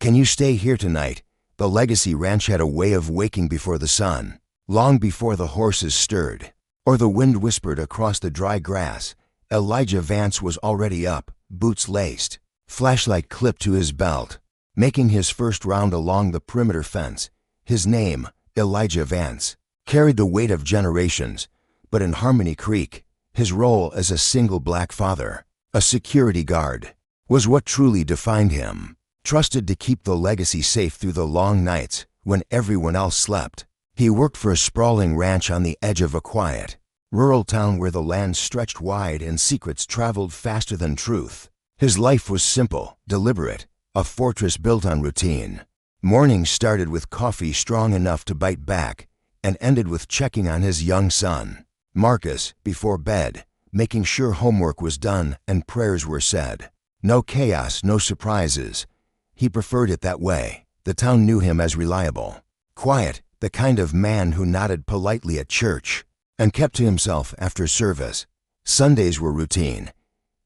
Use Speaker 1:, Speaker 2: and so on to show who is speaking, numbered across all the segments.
Speaker 1: "Can you stay here tonight?" The Legacy Ranch had a way of waking before the sun, long before the horses stirred, or the wind whispered across the dry grass. Elijah Vance was already up, boots laced, flashlight clipped to his belt, making his first round along the perimeter fence. His name, Elijah Vance, carried the weight of generations, but in Harmony Creek, his role as a single black father, a security guard, was what truly defined him. Trusted to keep the Legacy safe through the long nights when everyone else slept. He worked for a sprawling ranch on the edge of a quiet, rural town where the land stretched wide and secrets traveled faster than truth. His life was simple, deliberate, a fortress built on routine. Mornings started with coffee strong enough to bite back and ended with checking on his young son, Marcus, before bed, making sure homework was done and prayers were said. No chaos, no surprises. He preferred it that way. The town knew him as reliable, quiet, the kind of man who nodded politely at church and kept to himself after service. Sundays were routine.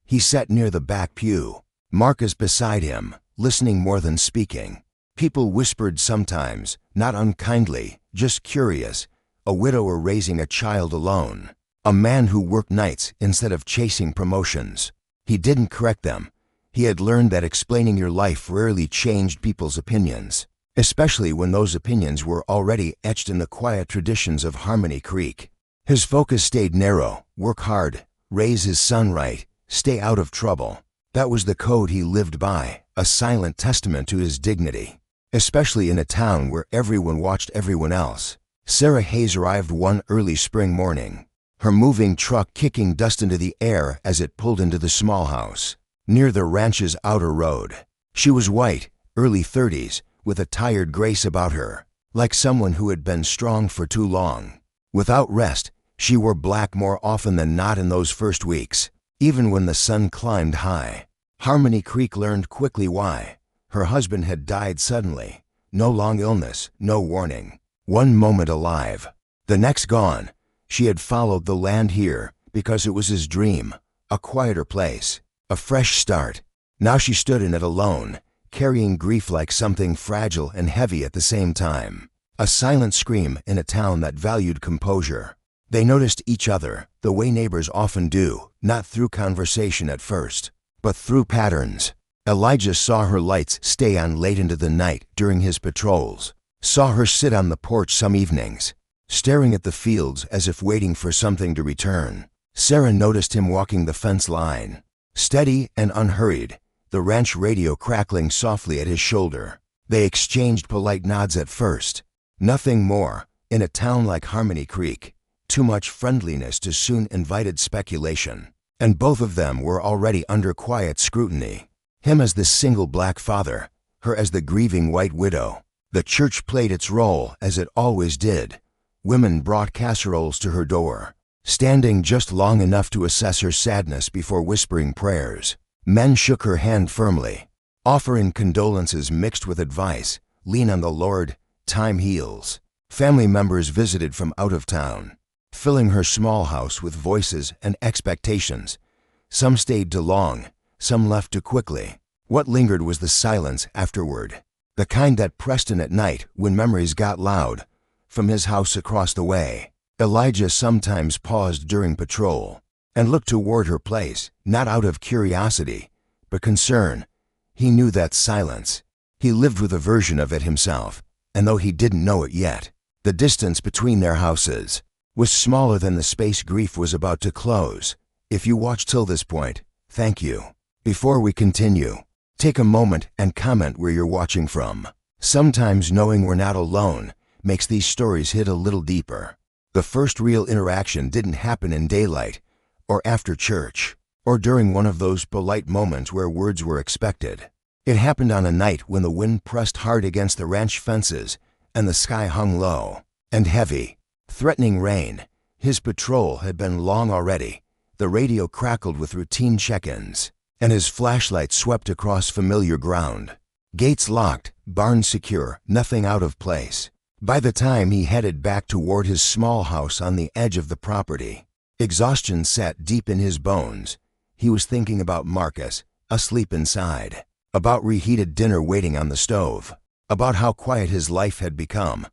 Speaker 1: He sat near the back pew, Marcus beside him, listening more than speaking. People whispered sometimes, not unkindly, just curious. A widower raising a child alone. A man who worked nights instead of chasing promotions. He didn't correct them. He had learned that explaining your life rarely changed people's opinions, especially when those opinions were already etched in the quiet traditions of Harmony Creek. His focus stayed narrow: work hard, raise his son right, stay out of trouble. That was the code he lived by, a silent testament to his dignity, especially in a town where everyone watched everyone else. Sarah Hayes arrived one early spring morning, her moving truck kicking dust into the air as it pulled into the small house near the ranch's outer road. She was white, early 30s, with a tired grace about her, like someone who had been strong for too long. Without rest, she wore black more often than not in those first weeks, even when the sun climbed high. Harmony Creek learned quickly why. Her husband had died suddenly. No long illness, no warning. One moment alive, the next gone. She had followed the land here because it was his dream, a quieter place, a fresh start. Now she stood in it alone, carrying grief like something fragile and heavy at the same time. A silent scream in a town that valued composure. They noticed each other, the way neighbors often do, not through conversation at first, but through patterns. Elijah saw her lights stay on late into the night during his patrols, saw her sit on the porch some evenings, staring at the fields as if waiting for something to return. Sarah noticed him walking the fence line, steady and unhurried, the ranch radio crackling softly at his shoulder. They exchanged polite nods at first. Nothing more. In a town like Harmony Creek, too much friendliness to soon invited speculation, and both of them were already under quiet scrutiny. Him as the single black father, her as the grieving white widow. The church played its role as it always did. Women brought casseroles to her door, standing just long enough to assess her sadness before whispering prayers. Men shook her hand firmly, offering condolences mixed with advice. Lean on the Lord, time heals. Family members visited from out of town, filling her small house with voices and expectations. Some stayed too long, some left too quickly. What lingered was the silence afterward, the kind that pressed in at night when memories got loud. From his house across the way, Elijah sometimes paused during patrol and looked toward her place, not out of curiosity, but concern. He knew that silence. He lived with a version of it himself, and though he didn't know it yet, the distance between their houses was smaller than the space grief was about to close. If you watched till this point, thank you. Before we continue, take a moment and comment where you're watching from. Sometimes knowing we're not alone makes these stories hit a little deeper. The first real interaction didn't happen in daylight, or after church, or during one of those polite moments where words were expected. It happened on a night when the wind pressed hard against the ranch fences and the sky hung low and heavy, threatening rain. His patrol had been long already. The radio crackled with routine check-ins, and his flashlight swept across familiar ground. Gates locked, barns secure, nothing out of place. By the time he headed back toward his small house on the edge of the property, exhaustion sat deep in his bones. He was thinking about Marcus, asleep inside, about reheated dinner waiting on the stove, about how quiet his life had become.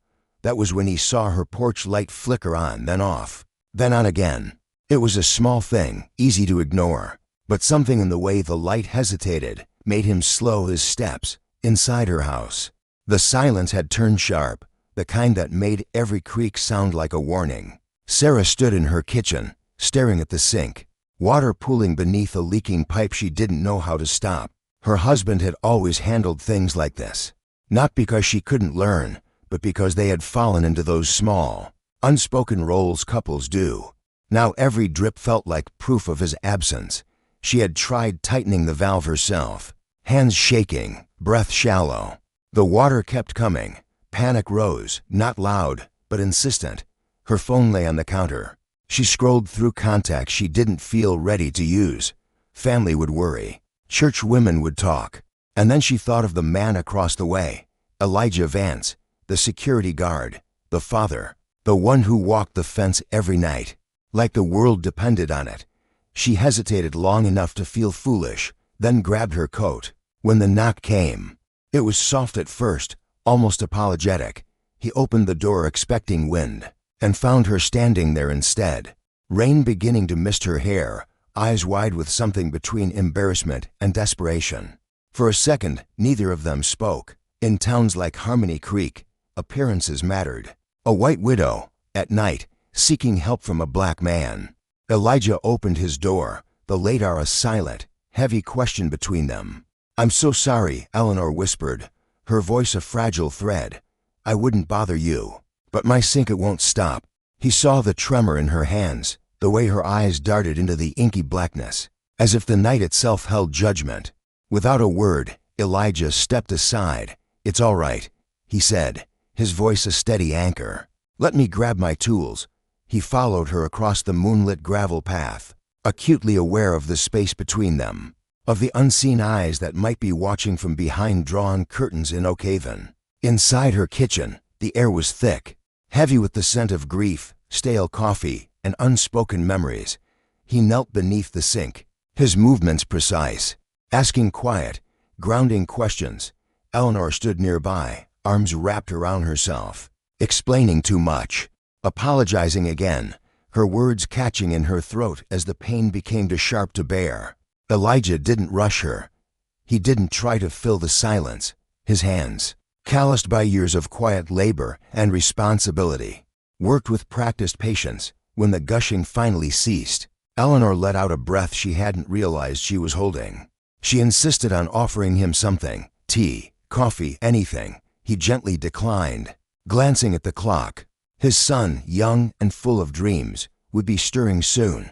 Speaker 1: That was when he saw her porch light flicker on, then off, then on again. It was a small thing, easy to ignore, but something in the way the light hesitated made him slow his steps inside her house. The silence had turned sharp, the kind that made every creak sound like a warning. Sarah stood in her kitchen, staring at the sink, water pooling beneath a leaking pipe she didn't know how to stop. Her husband had always handled things like this, not because she couldn't learn, but because they had fallen into those small, unspoken roles couples do. Now every drip felt like proof of his absence. She had tried tightening the valve herself, hands shaking, breath shallow. The water kept coming. Panic rose, not loud, but insistent. Her phone lay on the counter. She scrolled through contacts she didn't feel ready to use. Family would worry. Church women would talk. And then she thought of the man across the way, Elijah Vance, the security guard, the father, the one who walked the fence every night, like the world depended on it. She hesitated long enough to feel foolish, then grabbed her coat. When the knock came, it was soft at first, almost apologetic. He opened the door expecting wind, and found her standing there instead, rain beginning to mist her hair, eyes wide with something between embarrassment and desperation. For a second, neither of them spoke. In towns like Harmony Creek, appearances mattered. A white widow, at night, seeking help from a black man. Elijah opened his door, the late hour a silent, heavy question between them. "I'm so sorry," Eleanor whispered, her voice a fragile thread. "I wouldn't bother you, but my sink it won't stop." He saw the tremor in her hands, the way her eyes darted into the inky blackness, as if the night itself held judgment. Without a word, Elijah stepped aside. "It's all right," he said, his voice a steady anchor. "Let me grab my tools." He followed her across the moonlit gravel path, acutely aware of the space between them, of the unseen eyes that might be watching from behind drawn curtains in Oak Haven. Inside her kitchen, the air was thick, heavy with the scent of grief, stale coffee, and unspoken memories. He knelt beneath the sink, his movements precise, asking quiet, grounding questions. Eleanor stood nearby, arms wrapped around herself, explaining too much, apologizing again, her words catching in her throat as the pain became too sharp to bear. Elijah didn't rush her. He didn't try to fill the silence. His hands, calloused by years of quiet labor and responsibility, worked with practiced patience. When the gushing finally ceased, Eleanor let out a breath she hadn't realized she was holding. She insisted on offering him something, tea, coffee, anything. He gently declined, glancing at the clock. His son, young and full of dreams, would be stirring soon.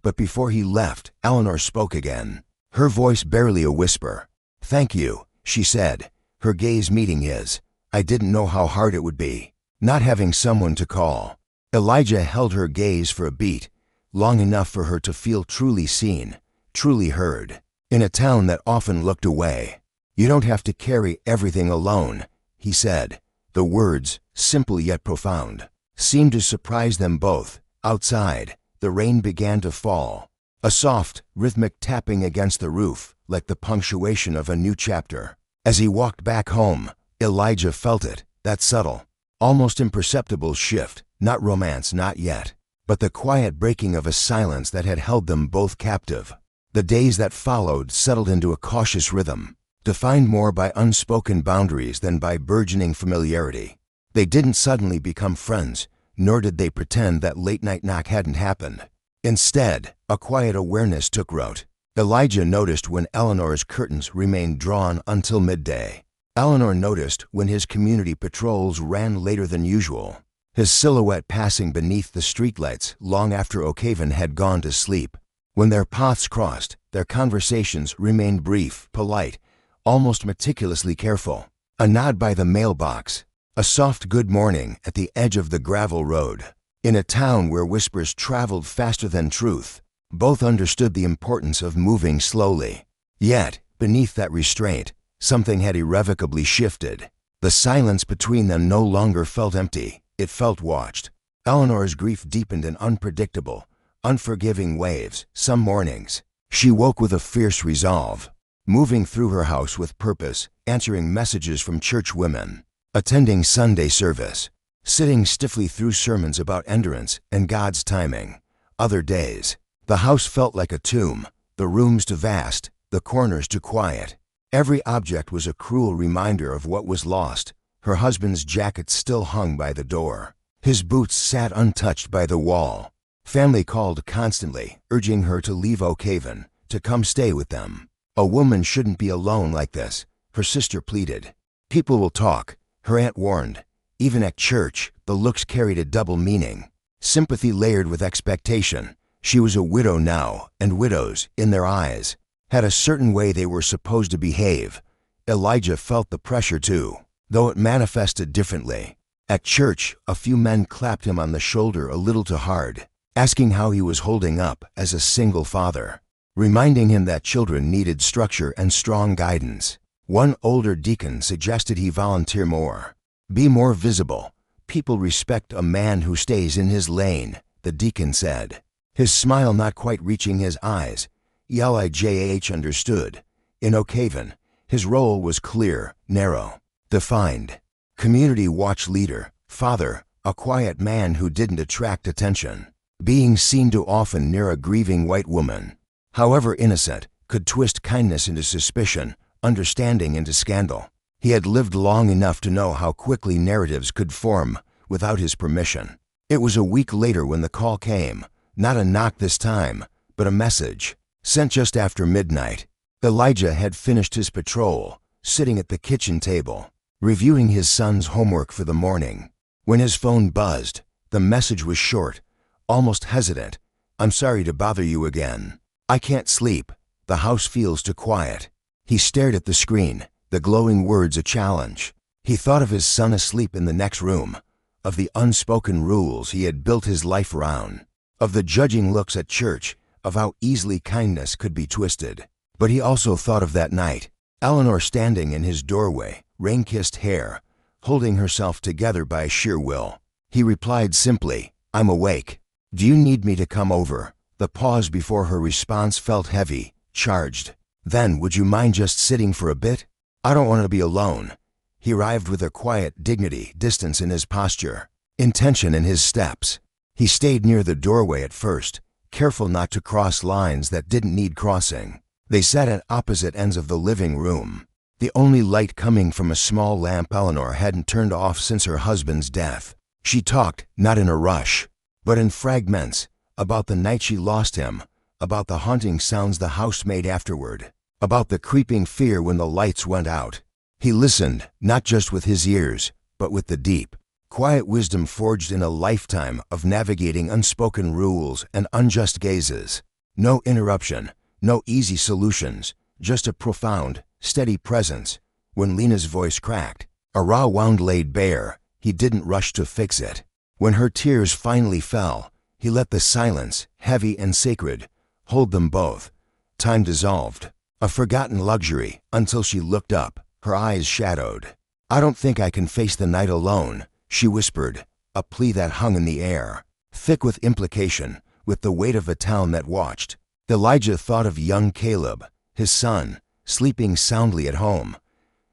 Speaker 1: But before he left, Eleanor spoke again, her voice barely a whisper. "Thank you," she said, her gaze meeting his. "I didn't know how hard it would be, not having someone to call." Elijah held her gaze for a beat, long enough for her to feel truly seen, truly heard. In a town that often looked away, "You don't have to carry everything alone," he said. The words, simple yet profound, seemed to surprise them both. Outside, the rain began to fall, a soft, rhythmic tapping against the roof, like the punctuation of a new chapter. As he walked back home, Elijah felt it, that subtle, almost imperceptible shift, not romance, not yet, but the quiet breaking of a silence that had held them both captive. The days that followed settled into a cautious rhythm, defined more by unspoken boundaries than by burgeoning familiarity. They didn't suddenly become friends, nor did they pretend that late-night knock hadn't happened. Instead, a quiet awareness took root. Elijah noticed when Eleanor's curtains remained drawn until midday. Eleanor noticed when his community patrols ran later than usual, his silhouette passing beneath the streetlights long after Oak Haven had gone to sleep. When their paths crossed, their conversations remained brief, polite, almost meticulously careful. A nod by the mailbox, a soft good morning at the edge of the gravel road. In a town where whispers traveled faster than truth, both understood the importance of moving slowly. Yet, beneath that restraint, something had irrevocably shifted. The silence between them no longer felt empty, it felt watched. Eleanor's grief deepened in unpredictable, unforgiving waves. Some mornings, she woke with a fierce resolve. moving through her house with purpose, answering messages from church women, attending Sunday service, sitting stiffly through sermons about endurance and God's timing. Other days, the house felt like a tomb, the rooms too vast, the corners too quiet. Every object was a cruel reminder of what was lost. Her husband's jacket still hung by the door. His boots sat untouched by the wall. Family called constantly, urging her to leave Oakhaven, to come stay with them. A woman shouldn't be alone like this, her sister pleaded. People will talk, her aunt warned. Even at church, the looks carried a double meaning. Sympathy layered with expectation. She was a widow now, and widows, in their eyes, had a certain way they were supposed to behave. Elijah felt the pressure too, though it manifested differently. At church, a few men clapped him on the shoulder a little too hard, asking how he was holding up as a single father, reminding him that children needed structure and strong guidance. One older deacon suggested he volunteer more. Be more visible. People respect a man who stays in his lane, the deacon said. His smile not quite reaching his eyes. Elijah understood. In Oakhaven, his role was clear, narrow, defined. Community watch leader, father, a quiet man who didn't attract attention. Being seen too often near a grieving white woman, however innocent, could twist kindness into suspicion, understanding into scandal. He had lived long enough to know how quickly narratives could form without his permission. It was a week later when the call came, not a knock this time, but a message, sent just after midnight. Elijah had finished his patrol, sitting at the kitchen table, reviewing his son's homework for the morning. When his phone buzzed, the message was short, almost hesitant. I'm sorry to bother you again. I can't sleep. The house feels too quiet. He stared at the screen, the glowing words a challenge. He thought of his son asleep in the next room, of the unspoken rules he had built his life around, of the judging looks at church, of how easily kindness could be twisted. But he also thought of that night, Eleanor standing in his doorway, rain-kissed hair, holding herself together by sheer will. He replied simply, I'm awake. Do you need me to come over? The pause before her response felt heavy, charged. Then, would you mind just sitting for a bit? I don't want to be alone. He arrived with a quiet dignity, distance in his posture, intention in his steps. He stayed near the doorway at first, careful not to cross lines that didn't need crossing. They sat at opposite ends of the living room, the only light coming from a small lamp Eleanor hadn't turned off since her husband's death. She talked, not in a rush, but in fragments, about the night she lost him, about the haunting sounds the house made afterward, about the creeping fear when the lights went out. He listened, not just with his ears, but with the deep, quiet wisdom forged in a lifetime of navigating unspoken rules and unjust gazes. No interruption, no easy solutions, just a profound, steady presence. When Lena's voice cracked, a raw wound laid bare, he didn't rush to fix it. When her tears finally fell, he let the silence, heavy and sacred, hold them both. Time dissolved, a forgotten luxury, until she looked up, her eyes shadowed. I don't think I can face the night alone, she whispered, a plea that hung in the air, thick with implication, with the weight of a town that watched. Elijah thought of young Caleb, his son, sleeping soundly at home.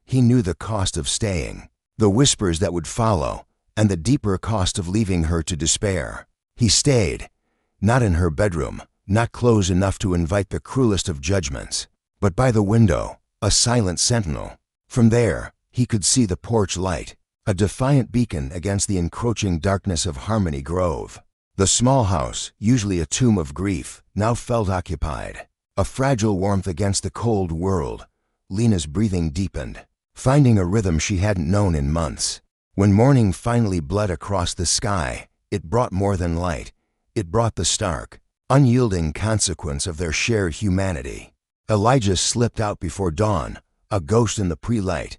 Speaker 1: He knew the cost of staying, the whispers that would follow, and the deeper cost of leaving her to despair. He stayed, not in her bedroom, not close enough to invite the cruelest of judgments, but by the window, a silent sentinel. From there, he could see the porch light, a defiant beacon against the encroaching darkness of Harmony Grove. The small house, usually a tomb of grief, now felt occupied, a fragile warmth against the cold world. Lena's breathing deepened, finding a rhythm she hadn't known in months. When morning finally bled across the sky, it brought more than light. It brought the stark, unyielding consequence of their shared humanity. Elijah slipped out before dawn, a ghost in the pre-light,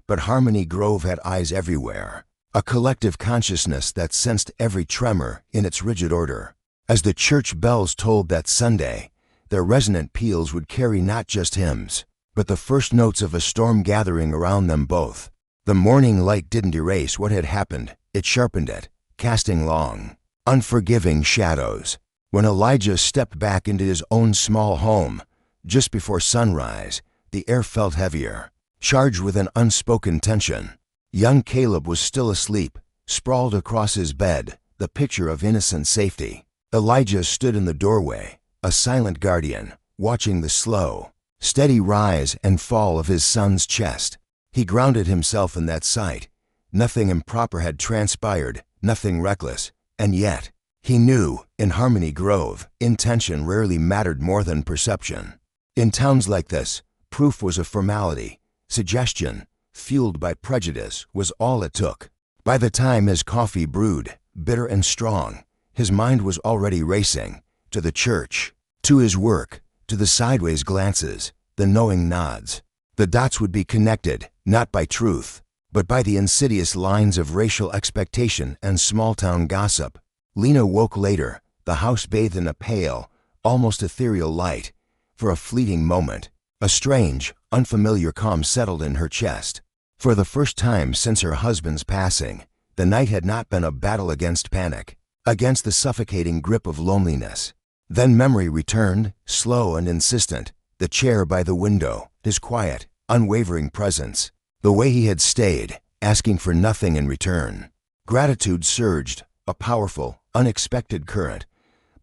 Speaker 1: but Harmony Grove had eyes everywhere, a collective consciousness that sensed every tremor in its rigid order. As the church bells tolled that Sunday, their resonant peals would carry not just hymns, but the first notes of a storm gathering around them both. The morning light didn't erase what had happened, it sharpened it, casting long, unforgiving shadows. When Elijah stepped back into his own small home, just before sunrise, the air felt heavier, charged with an unspoken tension. Young Caleb was still asleep, sprawled across his bed, the picture of innocent safety. Elijah stood in the doorway, a silent guardian, watching the slow, steady rise and fall of his son's chest. He grounded himself in that sight. Nothing improper had transpired, nothing reckless, and yet, he knew, in Harmony Grove, intention rarely mattered more than perception. In towns like this, proof was a formality. Suggestion, fueled by prejudice, was all it took. By the time his coffee brewed, bitter and strong, his mind was already racing, to the church, to his work, to the sideways glances, the knowing nods. The dots would be connected, not by truth, but by the insidious lines of racial expectation and small-town gossip. Lena woke later, the house bathed in a pale, almost ethereal light. For a fleeting moment, a strange, unfamiliar calm settled in her chest. For the first time since her husband's passing, the night had not been a battle against panic, against the suffocating grip of loneliness. Then memory returned, slow and insistent, the chair by the window, his quiet, unwavering presence, the way he had stayed, asking for nothing in return. Gratitude surged, a powerful, unexpected current,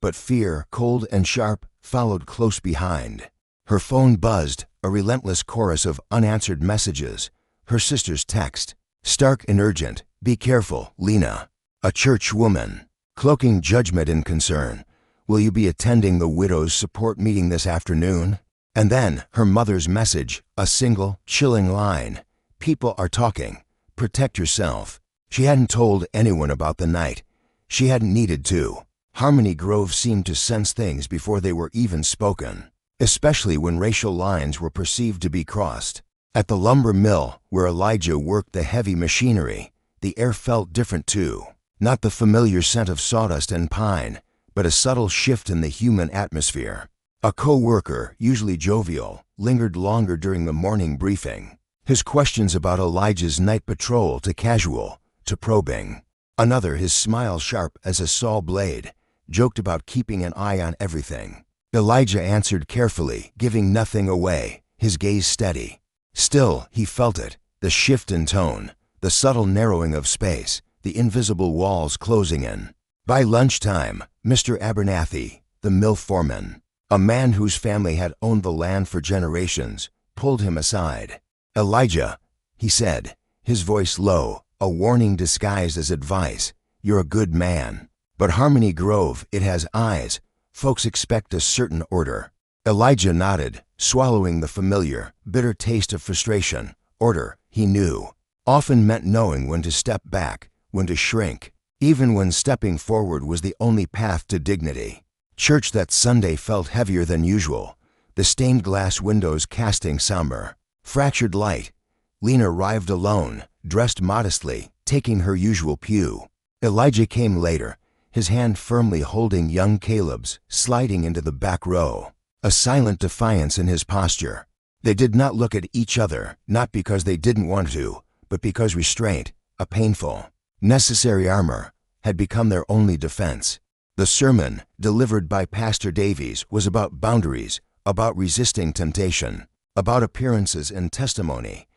Speaker 1: but fear, cold and sharp, followed close behind. Her phone buzzed, a relentless chorus of unanswered messages. Her sister's text, stark and urgent, "Be careful, Lena." A church woman, cloaking judgment in concern. "Will you be attending the widow's support meeting this afternoon?" And then her mother's message, a single, chilling line. "People are talking. Protect yourself." She hadn't told anyone about the night. She hadn't needed to. Harmony Grove seemed to sense things before they were even spoken, especially when racial lines were perceived to be crossed. At the lumber mill, where Elijah worked the heavy machinery, the air felt different too. Not the familiar scent of sawdust and pine, but a subtle shift in the human atmosphere. A co-worker, usually jovial, lingered longer during the morning briefing, his questions about Elijah's night patrol to casual, to probing. Another, his smile sharp as a saw blade, joked about keeping an eye on everything. Elijah answered carefully, giving nothing away, his gaze steady. Still, he felt it, the shift in tone, the subtle narrowing of space, the invisible walls closing in. By lunchtime, Mr. Abernathy, the mill foreman, a man whose family had owned the land for generations, pulled him aside. "Elijah," he said, his voice low, a warning disguised as advice, "you're a good man. But Harmony Grove, it has eyes. Folks expect a certain order." Elijah nodded, swallowing the familiar, bitter taste of frustration. Order, he knew, often meant knowing when to step back, when to shrink, even when stepping forward was the only path to dignity. Church that Sunday felt heavier than usual, the stained glass windows casting somber, fractured light. Lena arrived alone, dressed modestly, taking her usual pew. Elijah came later, his hand firmly holding young Caleb's, sliding into the back row, a silent defiance in his posture. They did not look at each other, not because they didn't want to, but because restraint, a painful, necessary armor, had become their only defense. The sermon, delivered by Pastor Davies, was about boundaries, about resisting temptation, about appearances and testimony.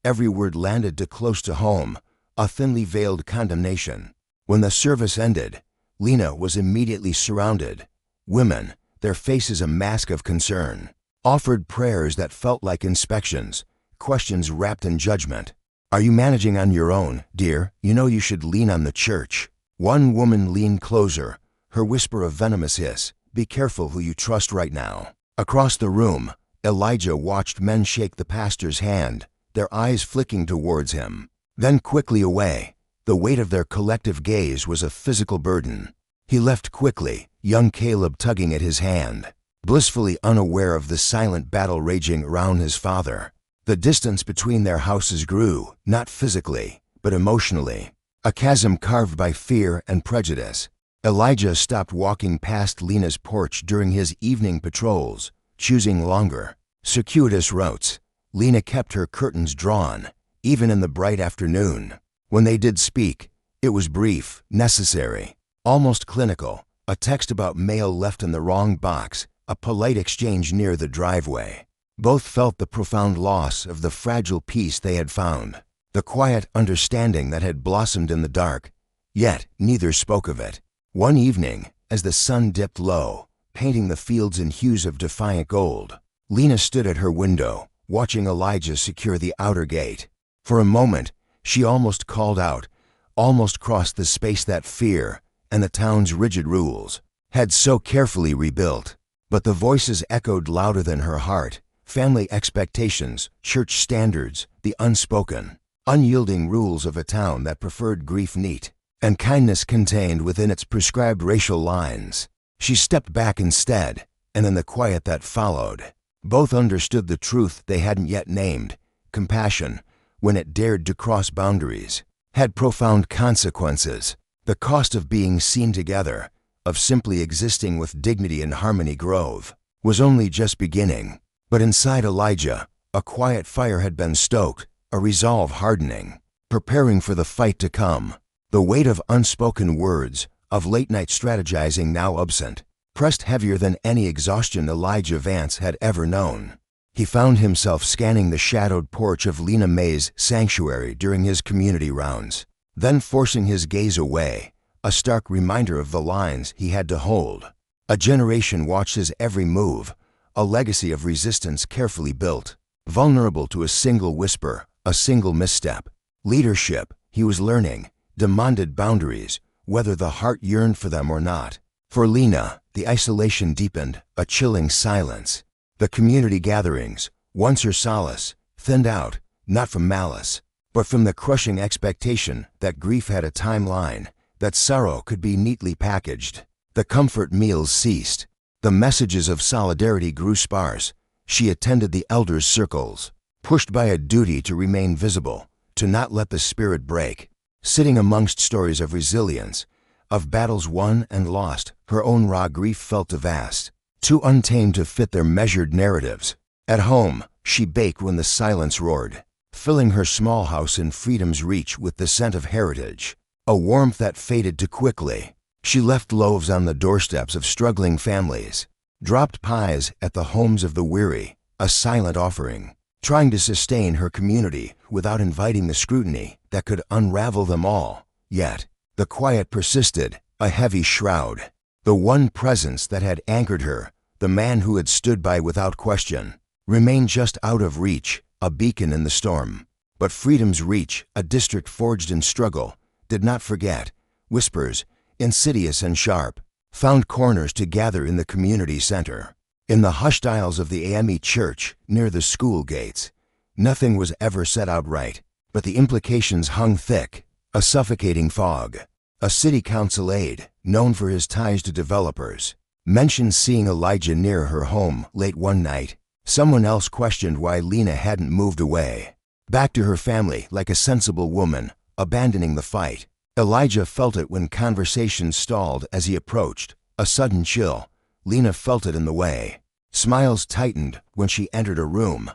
Speaker 1: Every word landed too close to home, a thinly veiled condemnation. When the service ended, Lena was immediately surrounded. Women, their faces a mask of concern, offered prayers that felt like inspections, questions wrapped in judgment. "Are you managing on your own, dear? You know you should lean on the church." One woman leaned closer, her whisper a venomous hiss, "Be careful who you trust right now." Across the room, Elijah watched men shake the pastor's hand, their eyes flicking towards him, then quickly away. The weight of their collective gaze was a physical burden. He left quickly, young Caleb tugging at his hand, blissfully unaware of the silent battle raging around his father. The distance between their houses grew, not physically, but emotionally, a chasm carved by fear and prejudice. Elijah stopped walking past Lena's porch during his evening patrols, choosing longer, circuitous routes. Lena kept her curtains drawn, even in the bright afternoon. When they did speak, it was brief, necessary, almost clinical, a text about mail left in the wrong box, a polite exchange near the driveway. Both felt the profound loss of the fragile peace they had found, the quiet understanding that had blossomed in the dark, yet neither spoke of it. One evening, as the sun dipped low, painting the fields in hues of defiant gold, Lena stood at her window, watching Elijah secure the outer gate. For a moment, she almost called out, almost crossed the space that fear and the town's rigid rules had so carefully rebuilt. But the voices echoed louder than her heart: family expectations, church standards, the unspoken, unyielding rules of a town that preferred grief neat and kindness contained within its prescribed racial lines. She stepped back instead, and in the quiet that followed, both understood the truth they hadn't yet named. Compassion, when it dared to cross boundaries, had profound consequences. The cost of being seen together, of simply existing with dignity in Harmony Grove, was only just beginning. But inside Elijah, a quiet fire had been stoked, a resolve hardening, preparing for the fight to come. The weight of unspoken words, of late-night strategizing now absent, pressed heavier than any exhaustion Elijah Vance had ever known. He found himself scanning the shadowed porch of Lena May's sanctuary during his community rounds, then forcing his gaze away, a stark reminder of the lines he had to hold. A generation watched his every move, a legacy of resistance carefully built, vulnerable to a single whisper, a single misstep. Leadership, he was learning, demanded boundaries, whether the heart yearned for them or not. For Lena, the isolation deepened, a chilling silence. The community gatherings, once her solace, thinned out, not from malice, but from the crushing expectation that grief had a timeline, that sorrow could be neatly packaged. The comfort meals ceased. The messages of solidarity grew sparse. She attended the elders' circles, pushed by a duty to remain visible, to not let the spirit break. Sitting amongst stories of resilience, of battles won and lost, her own raw grief felt vast, too untamed to fit their measured narratives. At home, she baked when the silence roared, filling her small house in freedom's reach with the scent of heritage, a warmth that faded too quickly. She left loaves on the doorsteps of struggling families, dropped pies at the homes of the weary, a silent offering, trying to sustain her community without inviting the scrutiny that could unravel them all. Yet, the quiet persisted, a heavy shroud. The one presence that had anchored her, the man who had stood by without question, remained just out of reach, a beacon in the storm. But freedom's reach, a district forged in struggle, did not forget. Whispers, insidious and sharp, found corners to gather in the community center. In the hushed aisles of the AME church, near the school gates, nothing was ever said outright, but the implications hung thick, a suffocating fog. A city council aide, known for his ties to developers, mentioned seeing Elijah near her home late one night. Someone else questioned why Lena hadn't moved away, back to her family like a sensible woman, abandoning the fight. Elijah felt it when conversations stalled as he approached, a sudden chill. Lena felt it in the way. Smiles tightened when she entered a room.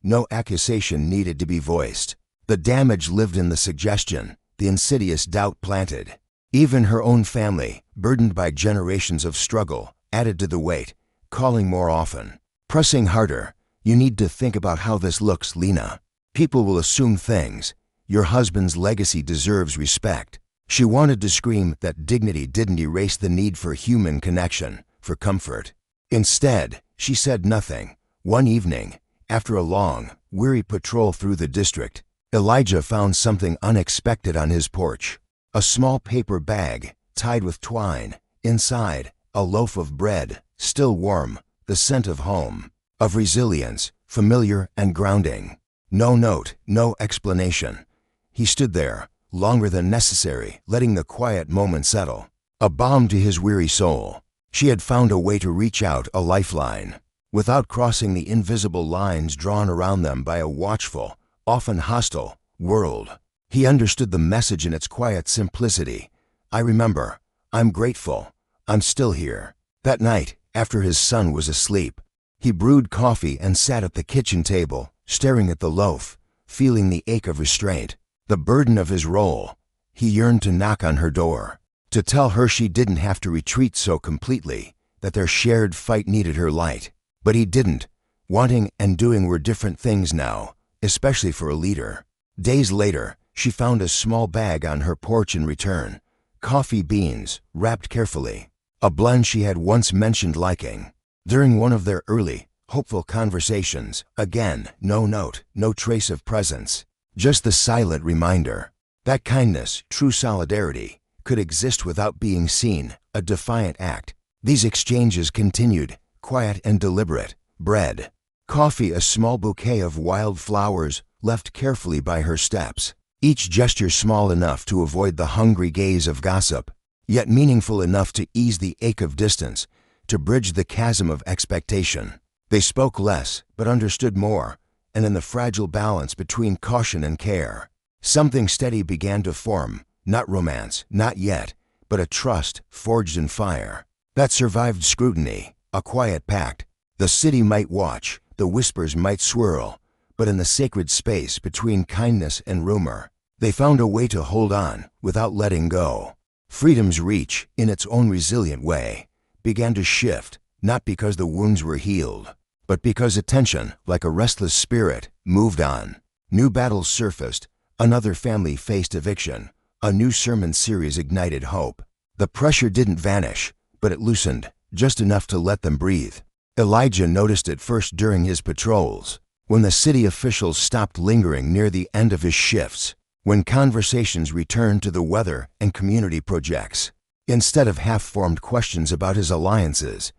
Speaker 1: No accusation needed to be voiced. The damage lived in the suggestion, the insidious doubt planted. Even her own family, burdened by generations of struggle, added to the weight, calling more often, pressing harder. You need to think about how this looks, Lena. People will assume things. Your husband's legacy deserves respect. She wanted to scream that dignity didn't erase the need for human connection, for comfort. Instead, she said nothing. One evening, after a long, weary patrol through the district, Elijah found something unexpected on his porch. A small paper bag, tied with twine. Inside, a loaf of bread, still warm, the scent of home, of resilience, familiar and grounding. No note, no explanation. He stood there, longer than necessary, letting the quiet moment settle. A balm to his weary soul. She had found a way to reach out, a lifeline, without crossing the invisible lines drawn around them by a watchful, often hostile, world. He understood the message in its quiet simplicity. I remember. I'm grateful. I'm still here. That night, after his son was asleep, he brewed coffee and sat at the kitchen table, staring at the loaf, feeling the ache of restraint, the burden of his role. He yearned to knock on her door, to tell her she didn't have to retreat so completely, that their shared fight needed her light. But he didn't. Wanting and doing were different things now, especially for a leader. Days later, she found a small bag on her porch in return. Coffee beans, wrapped carefully. A blend she had once mentioned liking. During one of their early, hopeful conversations, again, no note, no trace of presence. Just the silent reminder that kindness, true solidarity, could exist without being seen, a defiant act. These exchanges continued, quiet and deliberate. Bread, coffee, a small bouquet of wild flowers left carefully by her steps. Each gesture small enough to avoid the hungry gaze of gossip, yet meaningful enough to ease the ache of distance, to bridge the chasm of expectation. They spoke less, but understood more, and in the fragile balance between caution and care, something steady began to form, not romance, not yet, but a trust forged in fire, that survived scrutiny, a quiet pact. The city might watch, the whispers might swirl, but in the sacred space between kindness and rumor, they found a way to hold on without letting go. Freedom's reach, in its own resilient way, began to shift, not because the wounds were healed, but because attention, like a restless spirit, moved on. New battles surfaced, another family faced eviction, a new sermon series ignited hope. The pressure didn't vanish, but it loosened, just enough to let them breathe. Elijah noticed it first during his patrols, when the city officials stopped lingering near the end of his shifts, when conversations returned to the weather and community projects. Instead of half-formed questions about his alliances,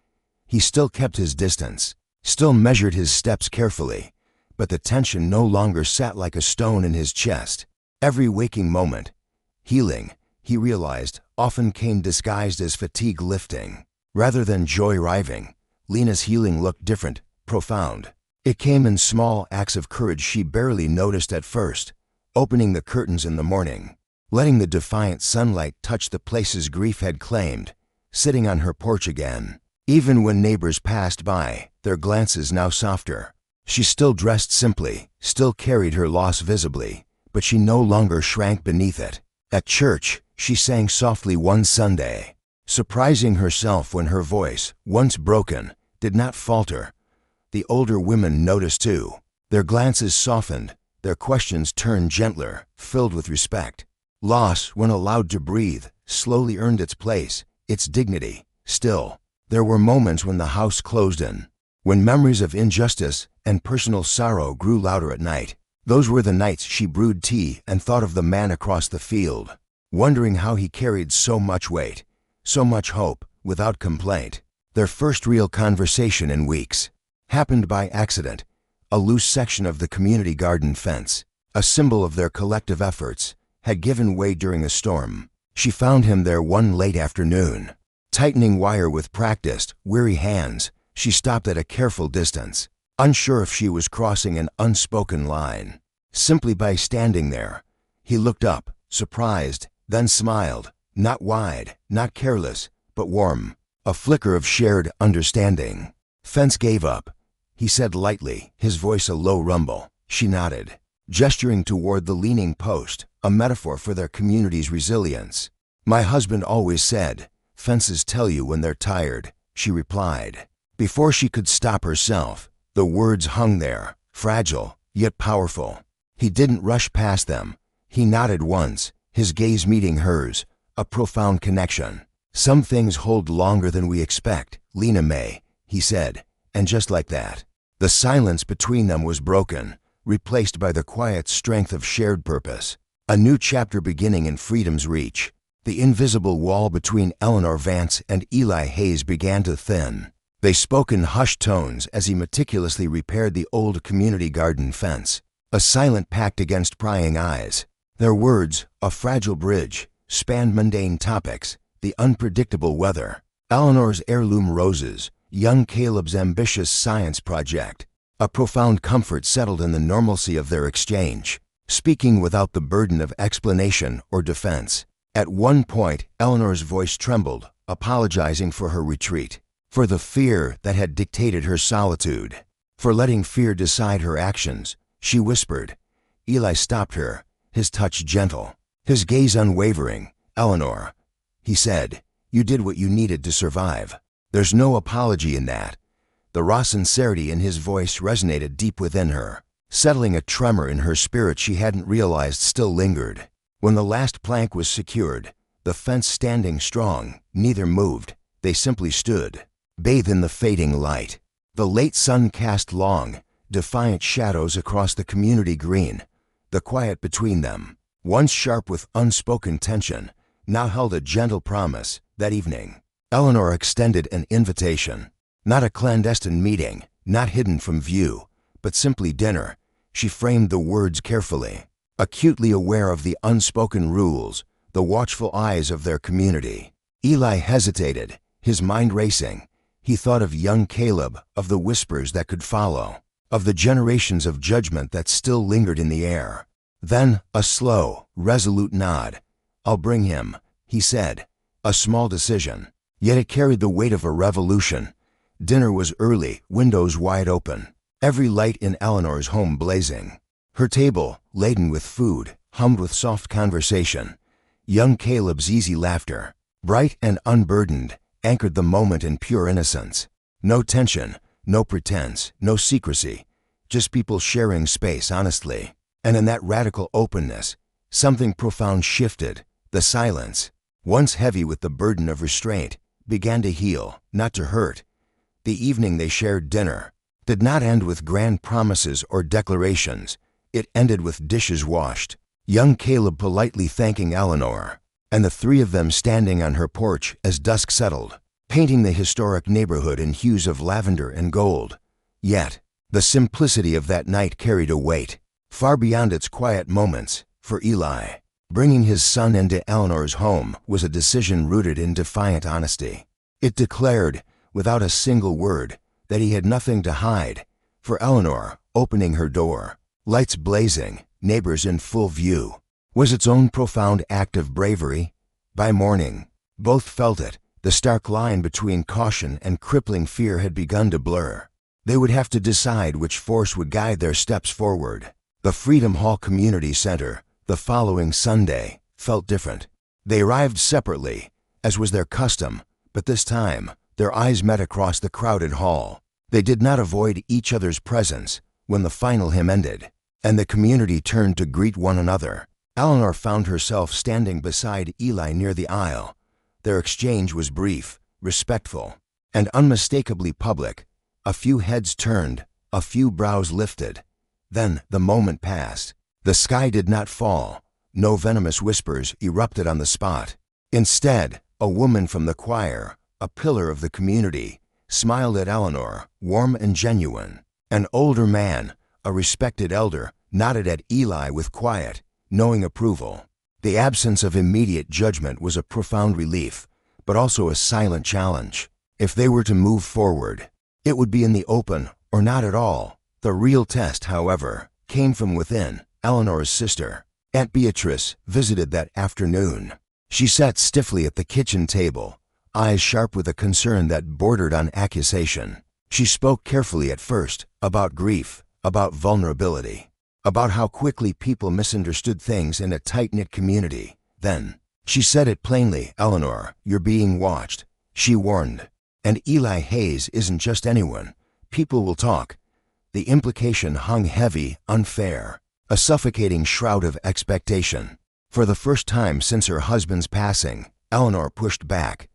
Speaker 1: he still kept his distance, still measured his steps carefully, but the tension no longer sat like a stone in his chest. Every waking moment, healing, he realized, often came disguised as fatigue lifting. Rather than joy riving, Lena's healing looked different, profound. It came in small acts of courage she barely noticed at first. Opening the curtains in the morning, letting the defiant sunlight touch the places grief had claimed, sitting on her porch again. Even when neighbors passed by, their glances now softer. She still dressed simply, still carried her loss visibly, but she no longer shrank beneath it. At church, she sang softly one Sunday, surprising herself when her voice, once broken, did not falter. The older women noticed too. Their glances softened, their questions turned gentler, filled with respect. Loss, when allowed to breathe, slowly earned its place, its dignity. Still, there were moments when the house closed in, when memories of injustice and personal sorrow grew louder at night. Those were the nights she brewed tea and thought of the man across the field, wondering how he carried so much weight, so much hope, without complaint. Their first real conversation in weeks happened by accident. A loose section of the community garden fence, a symbol of their collective efforts, had given way during a storm. She found him there one late afternoon. Tightening wire with practiced, weary hands, she stopped at a careful distance, unsure if she was crossing an unspoken line. Simply by standing there, he looked up, surprised, then smiled, not wide, not careless, but warm, a flicker of shared understanding. Fence gave up, he said lightly, his voice a low rumble. She nodded, gesturing toward the leaning post, a metaphor for their community's resilience. My husband always said, fences tell you when they're tired, she replied. Before she could stop herself, the words hung there, fragile, yet powerful. He didn't rush past them. He nodded once, his gaze meeting hers, a profound connection. Some things hold longer than we expect, Lena May, he said, and just like that, the silence between them was broken, replaced by the quiet strength of shared purpose. A new chapter beginning in freedom's reach. The invisible wall between Eleanor Vance and Eli Hayes began to thin. They spoke in hushed tones as he meticulously repaired the old community garden fence, a silent pact against prying eyes. Their words, a fragile bridge, spanned mundane topics, the unpredictable weather, Eleanor's heirloom roses, young Caleb's ambitious science project. A profound comfort settled in the normalcy of their exchange, speaking without the burden of explanation or defense. At one point, Eleanor's voice trembled, apologizing for her retreat, for the fear that had dictated her solitude, for letting fear decide her actions. She whispered. Eli stopped her, his touch gentle, his gaze unwavering. Eleanor, he said, you did what you needed to survive. There's no apology in that. The raw sincerity in his voice resonated deep within her, settling a tremor in her spirit she hadn't realized still lingered. When the last plank was secured, the fence standing strong, neither moved. They simply stood, bathed in the fading light. The late sun cast long, defiant shadows across the community green. The quiet between them, once sharp with unspoken tension, now held a gentle promise. That evening, Eleanor extended an invitation. Not a clandestine meeting, not hidden from view, but simply dinner. She framed the words carefully, acutely aware of the unspoken rules, the watchful eyes of their community. Eli hesitated, his mind racing. He thought of young Caleb, of the whispers that could follow, of the generations of judgment that still lingered in the air. Then, a slow, resolute nod. "I'll bring him," he said. A small decision, yet it carried the weight of a revolution. Dinner was early, windows wide open, every light in Eleanor's home blazing. Her table, laden with food, hummed with soft conversation. Young Caleb's easy laughter, bright and unburdened, anchored the moment in pure innocence. No tension, no pretense, no secrecy, just people sharing space honestly. And in that radical openness, something profound shifted. The silence, once heavy with the burden of restraint, began to heal, not to hurt. The evening they shared dinner did not end with grand promises or declarations. It ended with dishes washed, young Caleb politely thanking Eleanor, and the three of them standing on her porch as dusk settled, painting the historic neighborhood in hues of lavender and gold. Yet, the simplicity of that night carried a weight, far beyond its quiet moments. For Eli, bringing his son into Eleanor's home was a decision rooted in defiant honesty. It declared, without a single word, that he had nothing to hide. For Eleanor, opening her door, lights blazing, neighbors in full view, was its own profound act of bravery. By morning, both felt it. The stark line between caution and crippling fear had begun to blur. They would have to decide which force would guide their steps forward. The Freedom Hall Community Center, the following Sunday, felt different. They arrived separately, as was their custom, but this time, their eyes met across the crowded hall. They did not avoid each other's presence when the final hymn ended, and the community turned to greet one another. Eleanor found herself standing beside Eli near the aisle. Their exchange was brief, respectful, and unmistakably public. A few heads turned, a few brows lifted. Then the moment passed. The sky did not fall. No venomous whispers erupted on the spot. Instead, a woman from the choir, a pillar of the community, smiled at Eleanor, warm and genuine. An older man, a respected elder, nodded at Eli with quiet, knowing approval. The absence of immediate judgment was a profound relief, but also a silent challenge. If they were to move forward, it would be in the open or not at all. The real test, however, came from within. Eleanor's sister, Aunt Beatrice, visited that afternoon. She sat stiffly at the kitchen table, eyes sharp with a concern that bordered on accusation. She spoke carefully at first, about grief, about vulnerability, about how quickly people misunderstood things in a tight-knit community. Then, she said it plainly. "Eleanor, you're being watched," she warned. "And Eli Hayes isn't just anyone. People will talk." The implication hung heavy, unfair, a suffocating shroud of expectation. For the first time since her husband's passing, Eleanor pushed back.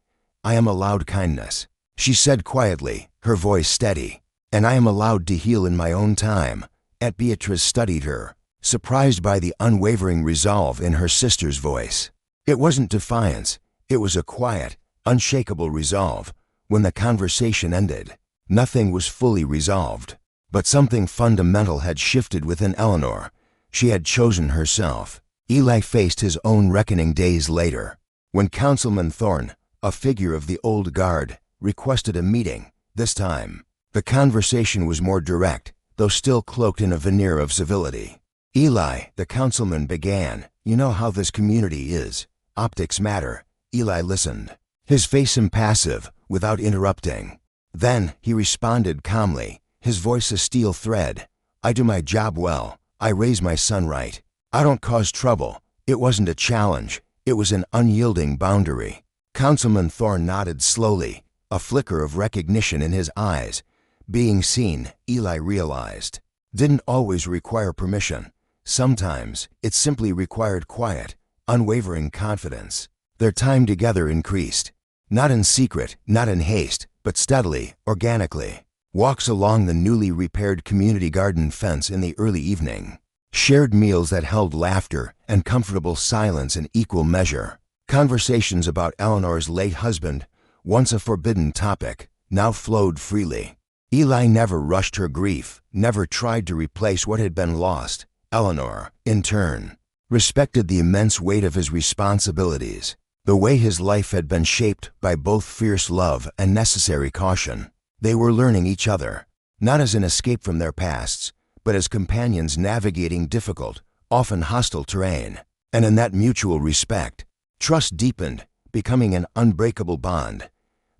Speaker 1: "I am allowed kindness," she said quietly, her voice steady. "And I am allowed to heal in my own time." Aunt Beatrice studied her, surprised by the unwavering resolve in her sister's voice. It wasn't defiance, it was a quiet, unshakable resolve. When the conversation ended, nothing was fully resolved, but something fundamental had shifted within Eleanor. She had chosen herself. Eli faced his own reckoning days later, when Councilman Thorne, a figure of the old guard, requested a meeting. This time, the conversation was more direct, though still cloaked in a veneer of civility. "Eli," the councilman began, "you know how this community is. Optics matter." Eli listened, his face impassive, without interrupting. Then he responded calmly, his voice a steel thread. "I do my job well. I raise my son right. I don't cause trouble." It wasn't a challenge. It was an unyielding boundary. Councilman Thorne nodded slowly, a flicker of recognition in his eyes. Being seen, Eli realized, didn't always require permission. Sometimes it simply required quiet, unwavering confidence. Their time together increased. Not in secret, not in haste, but steadily, organically. Walks along the newly repaired community garden fence in the early evening. Shared meals that held laughter and comfortable silence in equal measure. Conversations about Eleanor's late husband, once a forbidden topic, now flowed freely. Eli never rushed her grief, never tried to replace what had been lost. Eleanor, in turn, respected the immense weight of his responsibilities, the way his life had been shaped by both fierce love and necessary caution. They were learning each other, not as an escape from their pasts, but as companions navigating difficult, often hostile terrain. And in that mutual respect, trust deepened, becoming an unbreakable bond.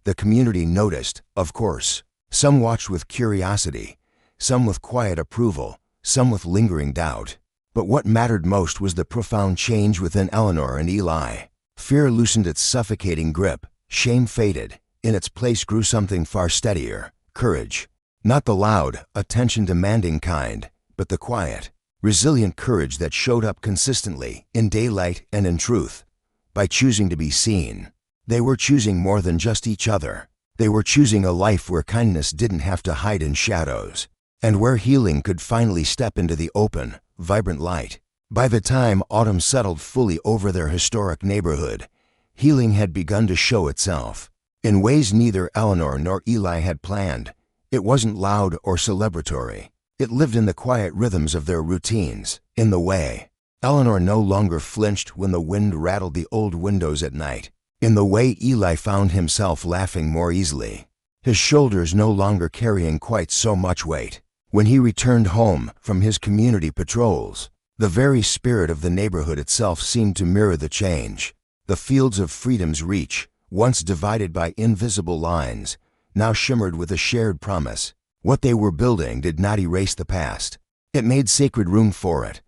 Speaker 1: The community noticed, of course. Some watched with curiosity, some with quiet approval, some with lingering doubt. But what mattered most was the profound change within Eleanor and Eli. Fear loosened its suffocating grip, shame faded. In its place grew something far steadier, courage. Not the loud, attention-demanding kind, but the quiet, resilient courage that showed up consistently, in daylight and in truth. By choosing to be seen, they were choosing more than just each other. They were choosing a life where kindness didn't have to hide in shadows, and where healing could finally step into the open, vibrant light. By the time autumn settled fully over their historic neighborhood, healing had begun to show itself. In ways neither Eleanor nor Eli had planned. It wasn't loud or celebratory. It lived in the quiet rhythms of their routines, in the way Eleanor no longer flinched when the wind rattled the old windows at night, in the way Eli found himself laughing more easily, his shoulders no longer carrying quite so much weight. When he returned home from his community patrols, the very spirit of the neighborhood itself seemed to mirror the change. The fields of freedom's reach, once divided by invisible lines, now shimmered with a shared promise. What they were building did not erase the past. It made sacred room for it.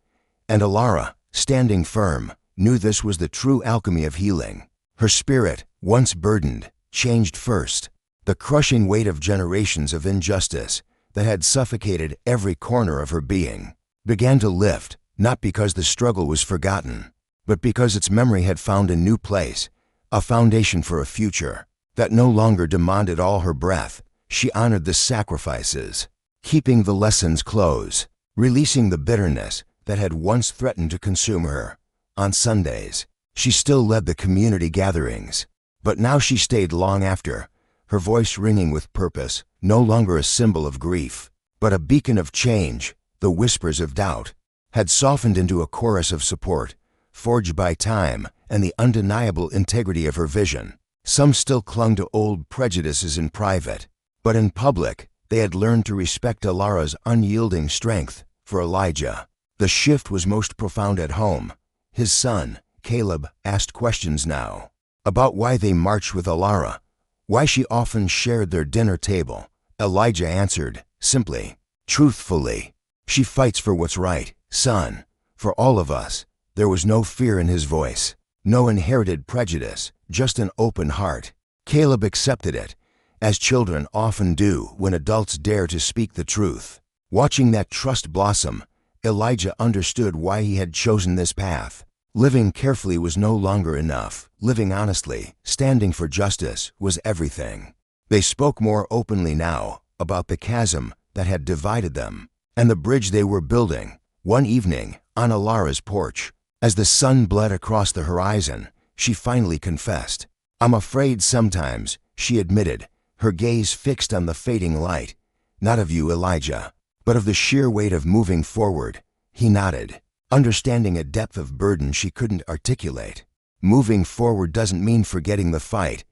Speaker 1: And Alara, standing firm, knew this was the true alchemy of healing. Her spirit, once burdened, changed first. The crushing weight of generations of injustice that had suffocated every corner of her being began to lift, not because the struggle was forgotten, but because its memory had found a new place, a foundation for a future that no longer demanded all her breath. She honored the sacrifices, keeping the lessons close, releasing the bitterness that had once threatened to consume her. On Sundays, she still led the community gatherings, but now she stayed long after, her voice ringing with purpose, no longer a symbol of grief, but a beacon of change. The whispers of doubt had softened into a chorus of support, forged by time and the undeniable integrity of her vision. Some still clung to old prejudices in private, but in public, they had learned to respect Alara's unyielding strength. For Elijah, the shift was most profound at home. His son, Caleb, asked questions now about why they marched with Alara, why she often shared their dinner table. Elijah answered, simply, truthfully, "She fights for what's right, son, for all of us." There was no fear in his voice, no inherited prejudice, just an open heart. Caleb accepted it, as children often do when adults dare to speak the truth. Watching that trust blossom, Elijah understood why he had chosen this path. Living carefully was no longer enough. Living honestly, standing for justice, was everything. They spoke more openly now about the chasm that had divided them, and the bridge they were building. One evening, on Alara's porch, as the sun bled across the horizon, she finally confessed. "I'm afraid sometimes," she admitted, her gaze fixed on the fading light. "Not of you, Elijah, but of the sheer weight of moving forward." He nodded, understanding a depth of burden she couldn't articulate. "Moving forward doesn't mean forgetting the fight,"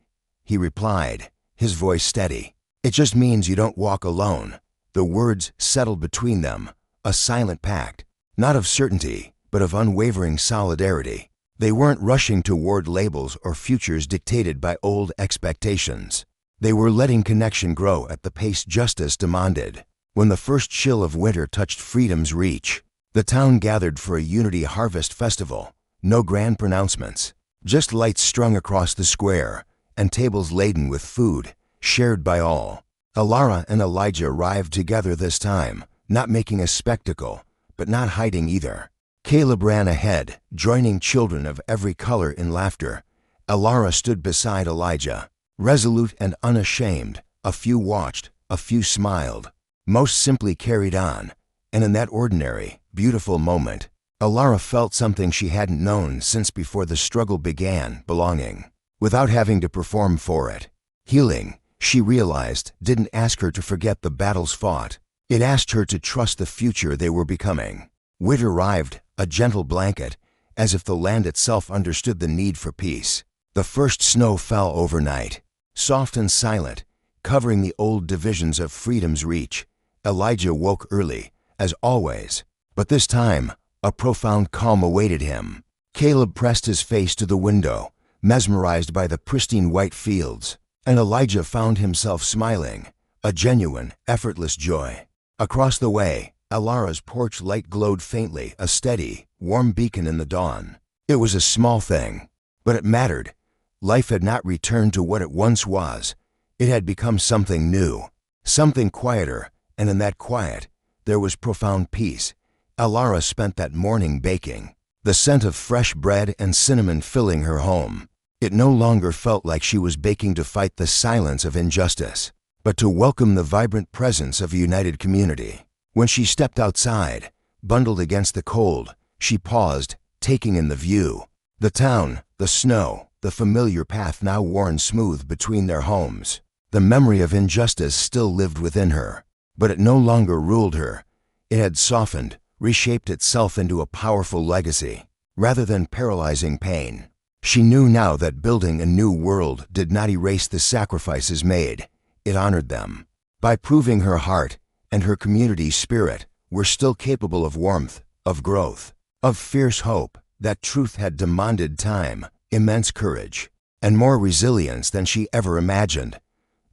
Speaker 1: he replied, his voice steady. "It just means you don't walk alone." The words settled between them, a silent pact, not of certainty, but of unwavering solidarity. They weren't rushing toward labels or futures dictated by old expectations. They were letting connection grow at the pace justice demanded. When the first chill of winter touched freedom's reach, the town gathered for a Unity Harvest Festival. No grand pronouncements, just lights strung across the square, and tables laden with food, shared by all. Alara and Elijah arrived together this time, not making a spectacle, but not hiding either. Caleb ran ahead, joining children of every color in laughter. Alara stood beside Elijah, resolute and unashamed. A few watched, a few smiled. Most simply carried on, and in that ordinary, beautiful moment, Alara felt something she hadn't known since before the struggle began: belonging, without having to perform for it. Healing, she realized, didn't ask her to forget the battles fought. It asked her to trust the future they were becoming. Winter arrived, a gentle blanket, as if the land itself understood the need for peace. The first snow fell overnight, soft and silent, covering the old divisions of freedom's reach. Elijah woke early, as always, but this time, a profound calm awaited him. Caleb pressed his face to the window, mesmerized by the pristine white fields, and Elijah found himself smiling, a genuine, effortless joy. Across the way, Alara's porch light glowed faintly, a steady, warm beacon in the dawn. It was a small thing, but it mattered. Life had not returned to what it once was. It had become something new, something quieter, and in that quiet, there was profound peace. Alara spent that morning baking, the scent of fresh bread and cinnamon filling her home. It no longer felt like she was baking to fight the silence of injustice, but to welcome the vibrant presence of a united community. When she stepped outside, bundled against the cold, she paused, taking in the view. The town, the snow, the familiar path now worn smooth between their homes. The memory of injustice still lived within her, but it no longer ruled her. It had softened, reshaped itself into a powerful legacy, rather than paralyzing pain. She knew now that building a new world did not erase the sacrifices made. It honored them. By proving her heart and her community's spirit were still capable of warmth, of growth, of fierce hope. That truth had demanded time, immense courage, and more resilience than she ever imagined.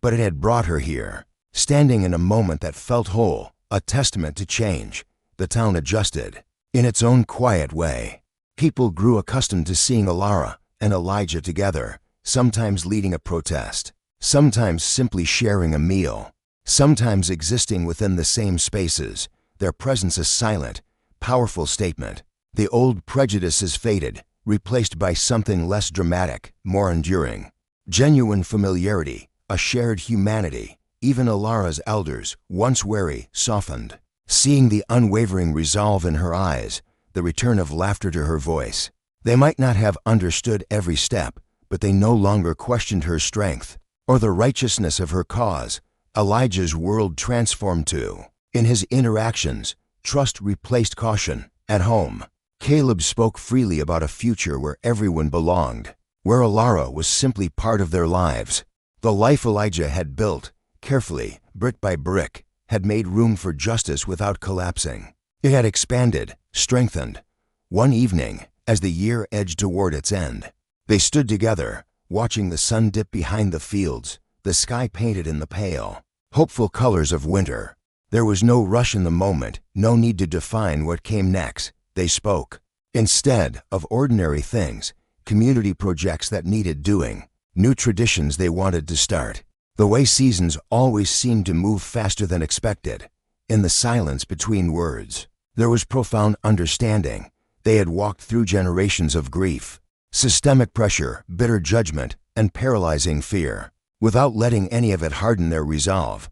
Speaker 1: But it had brought her here, standing in a moment that felt whole, a testament to change. The town adjusted, in its own quiet way. People grew accustomed to seeing Alara and Elijah together, sometimes leading a protest, sometimes simply sharing a meal, sometimes existing within the same spaces, their presence a silent, powerful statement. The old prejudices faded, replaced by something less dramatic, more enduring. Genuine familiarity, a shared humanity. Even Alara's elders, once wary, softened, seeing the unwavering resolve in her eyes, the return of laughter to her voice. They might not have understood every step, but they no longer questioned her strength or the righteousness of her cause. Elijah's world transformed too. In his interactions, trust replaced caution. At home, Caleb spoke freely about a future where everyone belonged, where Alara was simply part of their lives. The life Elijah had built, carefully, brick by brick, had made room for justice without collapsing. It had expanded, strengthened. One evening, as the year edged toward its end, they stood together, watching the sun dip behind the fields, the sky painted in the pale, hopeful colors of winter. There was no rush in the moment, no need to define what came next. They spoke, instead of ordinary things, community projects that needed doing, new traditions they wanted to start. The way seasons always seemed to move faster than expected. In the silence between words, there was profound understanding. They had walked through generations of grief, systemic pressure, bitter judgment, and paralyzing fear, without letting any of it harden their resolve.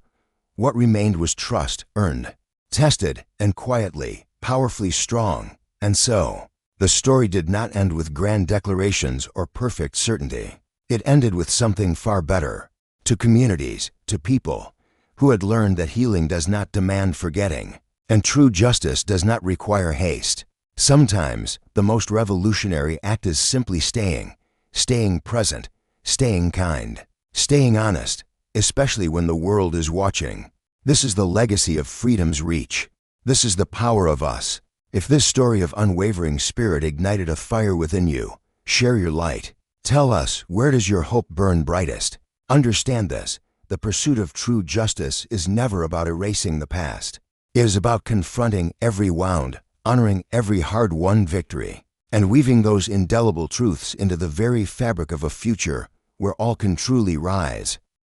Speaker 1: What remained was trust, earned, tested, and quietly, powerfully strong. And so, the story did not end with grand declarations or perfect certainty. It ended with something far better. To communities, to people who had learned that healing does not demand forgetting, and true justice does not require haste. Sometimes, the most revolutionary act is simply staying present, staying kind, staying honest, especially when the world is watching. This is the legacy of freedom's reach. This is the power of us. If this story of unwavering spirit ignited a fire within you, share your light. Tell us, where does your hope burn brightest? Understand this, the pursuit of true justice is never about erasing the past. It is about confronting every wound, honoring every hard-won victory, and weaving those indelible truths into the very fabric of a future where all can truly rise.